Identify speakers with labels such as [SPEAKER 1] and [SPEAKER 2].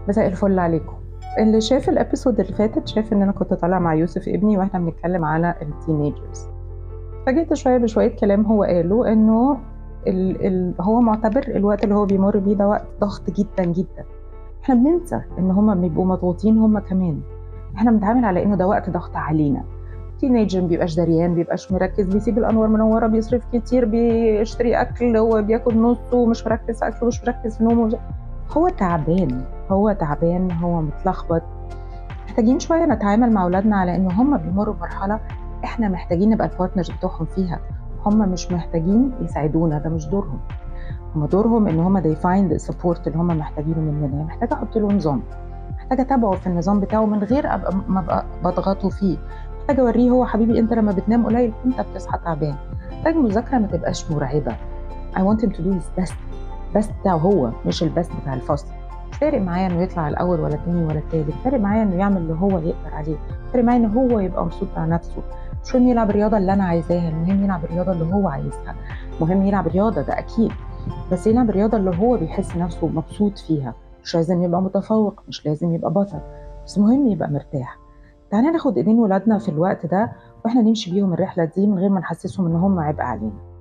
[SPEAKER 1] مساء الفل عليكم. اللي شاف الابيسود اللي فاتت شاف ان انا كنت طالعه مع يوسف ابني واحنا بنتكلم على التينيجرز. فجيت شويه بشويه كلام هو قاله انه هو معتبر الوقت اللي هو بيمر بيه ده وقت ضغط جدا جدا. احنا بننسى ان هم بيبقوا مضغوطين هم كمان. احنا بنتعامل على انه ده وقت ضغط علينا. تينيجر مبيبقاش دريان، بيبقاش مركز، بيسيب الانوار منوره، بيصرف كتير، بيشتري اكل، هو بياكل نصه ومش مركز في اكله، مش مركز في نومه. هو تعبان، هو متلخبط. محتاجين شوية نتعامل مع أولادنا على إن هم بيمروا بمرحلة إحنا محتاجين نبقى البارتنرز بتوعهم فيها. هم مش محتاجين يساعدونا، ده مش دورهم. هم دورهم إن هم they find the support اللي هم محتاجينه مننا. محتاجة أحط له نظام، محتاجة أتابعه في النظام بتاعه من غير ما أبقى بضغطه فيه. محتاجة أوريه هو حبيبي أنت لما بتنام قليل أنت بتصحى تعبان. محتاج مذاكرة ما تبقاش مرعبة. I want him to do his best. best بتاعه هو مش البست بتاع الفصل. مش فارق معايا انه يطلع الاول ولا الثاني ولا الثالث، فارق معايا انه يعمل اللي هو يقدر عليه، فارق معايا انه هو يبقى مبسوط مع نفسه. مش مهم يلعب الرياضه اللي انا عايزاها، المهم يلعب الرياضه اللي هو عايزها. مهم يلعب رياضه ده اكيد، بس يلعب الرياضه اللي هو بيحس نفسه مبسوط فيها. مش لازم يبقى متفوق، مش لازم يبقى بطل، بس مهم يبقى مرتاح. تعالى ناخد ايدين ولادنا في الوقت ده واحنا نمشي بيهم الرحله دي من غير ما نحسسهم ان هم عبء علينا.